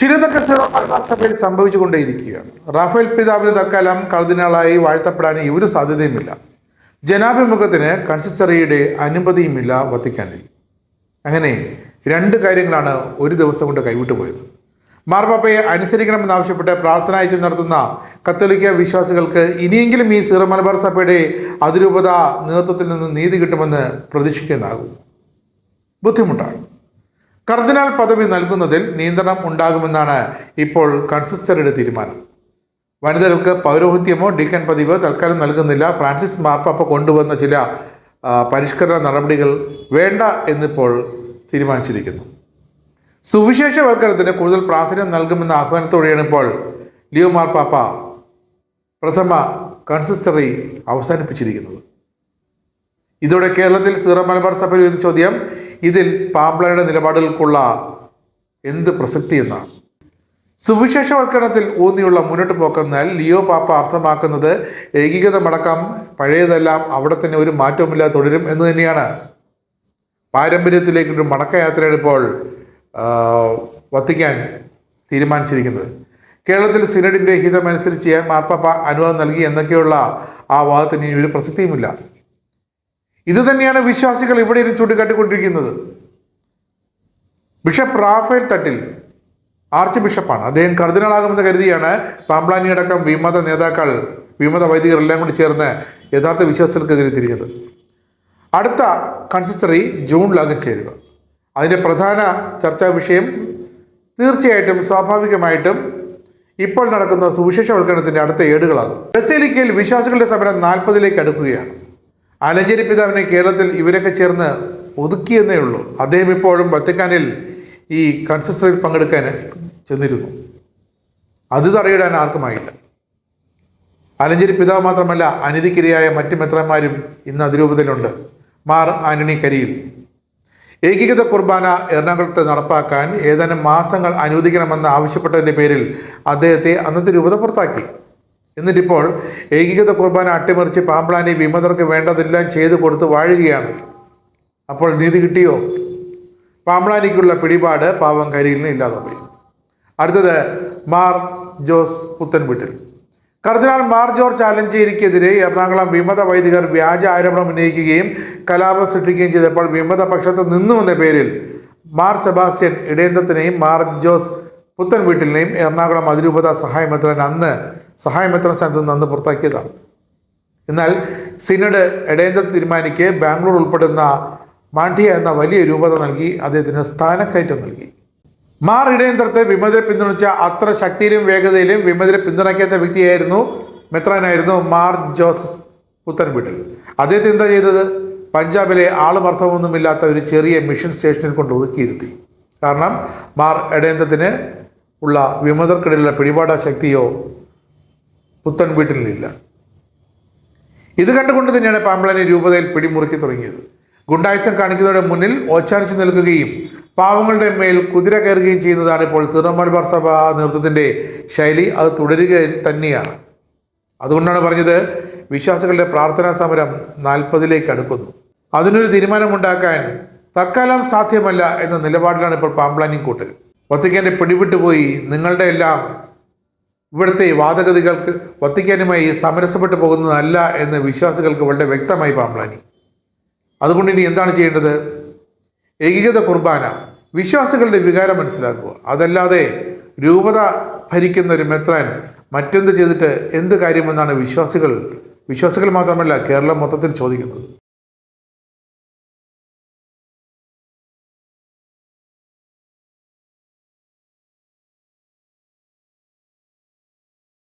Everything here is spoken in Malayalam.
ചിലതൊക്കെ മലബാർ സഭയിൽ സംഭവിച്ചുകൊണ്ടേയിരിക്കുകയാണ്. റാഫേൽ പിതാവിന് തൽക്കാലം കർദിനാളായി വാഴ്ത്തപ്പെടാൻ ഒരു സാധ്യതയുമില്ല. ജനാഭിമുഖത്തിന് കൺസിസ്റ്ററിയുടെ അനുമതിയുമില്ല വത്തിക്കാനിൽ. അങ്ങനെ രണ്ട് കാര്യങ്ങളാണ് ഒരു ദിവസം കൊണ്ട് കൈവിട്ടു പോയത്. മാർപ്പാപ്പയെ അനുസരിക്കണമെന്നാവശ്യപ്പെട്ട് പ്രാർത്ഥന അയച്ചു നടത്തുന്ന കത്തോലിക്ക വിശ്വാസികൾക്ക് ഇനിയെങ്കിലും ഈ സീറോ മലബാർ സഭയുടെ അതിരൂപത നേതൃത്വത്തിൽ നിന്ന് നീതി കിട്ടുമെന്ന് പ്രതീക്ഷിക്കാനാകും. ബുദ്ധിമുട്ടാണ്. കർദിനാൾ പദവി നൽകുന്നതിൽ നിയന്ത്രണം ഉണ്ടാകുമെന്നാണ് ഇപ്പോൾ കൺസിസ്റ്ററിയുടെ തീരുമാനം. വനിതകൾക്ക് പൗരോഹിത്യമോ ഡീക്കൻ പദവിയോ തൽക്കാലം നൽകുന്നില്ല. ഫ്രാൻസിസ് മാർപ്പാപ്പ കൊണ്ടുവന്ന ചില പരിഷ്കരണ നടപടികൾ വേണ്ട എന്നിപ്പോൾ തീരുമാനിച്ചിരിക്കുന്നു. സുവിശേഷവൽക്കരണത്തിന് കൂടുതൽ പ്രാധാന്യം നൽകുമെന്ന ആഹ്വാനത്തോടെയാണ് ഇപ്പോൾ ലിയോ മാർപ്പാപ്പ പ്രഥമ കൺസിസ്റ്ററി അവസാനിപ്പിച്ചിരിക്കുന്നത്. ഇതോടെ കേരളത്തിൽ സീറോ മലബാർ സഭയിൽ ഒരു ചോദ്യം, ഇതിൽ പാംപ്ലാനിയുടെ നിലപാടുകൾക്കുള്ള എന്ത് പ്രസക്തി എന്നാണ്. സുവിശേഷവൽക്കരണത്തിൽ ഊന്നിയുള്ള മുന്നോട്ട് പോക്കെന്നാൽ ലിയോ പാപ്പ അർത്ഥമാക്കുന്നത് ഏകീകൃതമടക്കം പഴയതെല്ലാം അവിടെ തന്നെ ഒരു മാറ്റവുമില്ലാതെ തുടരും എന്ന് തന്നെയാണ്. പാരമ്പര്യത്തിലേക്കൊരു മടക്കയാത്രയാണ് ഇപ്പോൾ വത്തിക്കാൻ തീരുമാനിച്ചിരിക്കുന്നത്. കേരളത്തിൽ സിനഡിൻ്റെ ഹിതമനുസരിച്ച് ചെയ്യാൻ മാർപ്പാപ്പ അനുവാദം നൽകി എന്നൊക്കെയുള്ള ആ വാദത്തിന് ഇനി ഒരു പ്രസക്തിയുമില്ല. ഇതുതന്നെയാണ് വിശ്വാസികൾ ഇവിടെ ഇരുന്ന് ചൂണ്ടിക്കാട്ടിക്കൊണ്ടിരിക്കുന്നത്. Bishop Raphael Thattil arch ബിഷപ്പാണ്. അദ്ദേഹം കർദിനാളാകുമെന്ന് കരുതിയാണ് പാംപ്ലാനിയടക്കം വിമത വൈദികർ എല്ലാം കൂടി ചേർന്ന് യഥാർത്ഥ വിശ്വാസികൾക്കെതിരെ തിരിഞ്ഞത്. അടുത്ത കൺസിസ്റ്ററി ജൂണിലാകും ചേരുക. അതിൻ്റെ പ്രധാന ചർച്ചാ വിഷയം തീർച്ചയായിട്ടും സ്വാഭാവികമായിട്ടും ഇപ്പോൾ നടക്കുന്ന സുവിശേഷവൽക്കരണത്തിൻ്റെ അടുത്ത ഏടുകളാകും. ബസേലിക്കയിൽ വിശ്വാസികളുടെ സമരം 40ലേക്ക് അടുക്കുകയാണ്. ആലഞ്ചേരി പിതാവിനെ കേരളത്തിൽ ഇവരൊക്കെ ചേർന്ന് ഒതുക്കിയെന്നേ ഉള്ളൂ. അദ്ദേഹം ഇപ്പോഴും വത്തിക്കാനിൽ ഈ കൺസിസ്റ്ററിയിൽ പങ്കെടുക്കാൻ ചെന്നിരുന്നു. അത് തടയിടാൻ ആർക്കുമായില്ല. ആലഞ്ചേരി പിതാവ് മാത്രമല്ല, അനീതിക്കിരയായ മറ്റ് മെത്രാന്മാരും ഇന്ന് അതിരൂപതയിലുണ്ട്. മാർ ആന്റണി കരിയിൽ ഏകീകൃത കുർബാന എറണാകുളത്ത് നടപ്പാക്കാൻ ഏതാനും മാസങ്ങൾ അനുവദിക്കണമെന്ന് ആവശ്യപ്പെട്ടതിൻ്റെ പേരിൽ അദ്ദേഹത്തെ അന്നത്തെ രൂപത പുറത്താക്കി. എന്നിട്ടിപ്പോൾ ഏകീകൃത കുർബാന അട്ടിമറിച്ച് പാംപ്ലാനി വിമതർക്ക് വേണ്ടതെല്ലാം ചെയ്തു കൊടുത്ത് വാഴുകയാണ്. അപ്പോൾ നീതി കിട്ടിയോ? പാംപ്ലാനിക്കുള്ള പിടിപാട് പാവം കരിയിലിന് ഇല്ലാതെ പോയി. അടുത്തത് മാർ ജോസ് പുത്തൻവീട്ടിൽ. കർദിനാൾ മാർ ജോർജ് ആലഞ്ചേരിക്കെതിരെ എറണാകുളം വിമത വൈദികർ വ്യാജ ആരോപണം ഉന്നയിക്കുകയും കലാപം സൃഷ്ടിക്കുകയും ചെയ്തപ്പോൾ വിമത പക്ഷത്ത് നിന്നുവെന്ന പേരിൽ മാർ സെബാസ്റ്റ്യൻ ഇടയന്തത്തിനെയും മാർ ജോസ് പുത്തൻവീട്ടിലിനെയും എറണാകുളം അതിരൂപത സഹായമെത്രാൻ സ്ഥാനത്ത് നിന്ന് പുറത്താക്കിയതാണ്. എന്നാൽ സിനഡ് ഇടയന്തത്ത് തീരുമാനിക്ക് ബാംഗ്ലൂർ ഉൾപ്പെടുന്ന മാണ്ഡ്യ എന്ന വലിയ രൂപത നൽകി അദ്ദേഹത്തിന് സ്ഥാനക്കയറ്റം നൽകി. മാർ ഇടയന്ത്രത്തെ വിമതരെ പിന്തുണച്ച അത്ര ശക്തിയിലും വേഗതയിലും വിമതരെ പിന്തുണയ്ക്കാത്ത മെത്രാനായിരുന്നു മാർ ജോസ് പുത്തൻവീട്ടിൽ. അദ്ദേഹത്തെ എന്താ ചെയ്തത്? പഞ്ചാബിലെ ആളുമർത്ഥമൊന്നുമില്ലാത്ത ഒരു ചെറിയ മിഷൻ സ്റ്റേഷനിൽ കൊണ്ട് ഒതുക്കിയിരുത്തി. കാരണം മാർ ഇടയന്തത്തിന് ഉള്ള വിമതർക്കിടയിലുള്ള പിടിപാടാ ശക്തിയോ പുത്തൻവീട്ടിലില്ല. ഇത് കണ്ടുകൊണ്ട് തന്നെയാണ് പാംപ്ലാനി രൂപതയിൽ പിടിമുറുക്കി തുടങ്ങിയത്. ഗുണ്ടായുസം കാണിക്കുന്നവരുടെ മുന്നിൽ ഓച്ചാനിച്ച് നിൽക്കുകയും പാവങ്ങളുടെ മേൽ കുതിര കയറുകയും ചെയ്യുന്നതാണ് ഇപ്പോൾ സീറോ മലബാർ സഭ നേതൃത്വത്തിൻ്റെ ശൈലി. അത് തുടരുക തന്നെയാണ്. അതുകൊണ്ടാണ് പറഞ്ഞത് വിശ്വാസികളുടെ പ്രാർത്ഥനാ സമരം 40ലേക്ക് അടുക്കുന്നു. അതിനൊരു തീരുമാനമുണ്ടാക്കാൻ തൽക്കാലം സാധ്യമല്ല എന്ന നിലപാടിലാണ് ഇപ്പോൾ പാംപ്ലാനി കൂട്ടർ. വത്തിക്കാൻ്റെ പിടിവിട്ടുപോയി, നിങ്ങളുടെ എല്ലാം ഇവിടുത്തെ വാദഗതികൾക്ക് വത്തിക്കാനുമായി സമരസപ്പെട്ടു പോകുന്നതല്ല എന്ന് വിശ്വാസികൾക്ക് വളരെ വ്യക്തമായി പാംപ്ലാനി. അതുകൊണ്ട് ഇനി എന്താണ് ചെയ്യേണ്ടത്? ഏകീകൃത കുർബാന, വിശ്വാസികളുടെ വികാരം മനസ്സിലാക്കുക. അതല്ലാതെ രൂപത ഭരിക്കുന്ന ഒരു മെത്രാൻ മറ്റെന്ത് ചെയ്തിട്ട് എന്ത് കാര്യമെന്നാണ് വിശ്വാസികൾ മാത്രമല്ല കേരളം മൊത്തത്തിൽ ചോദിക്കുന്നത്.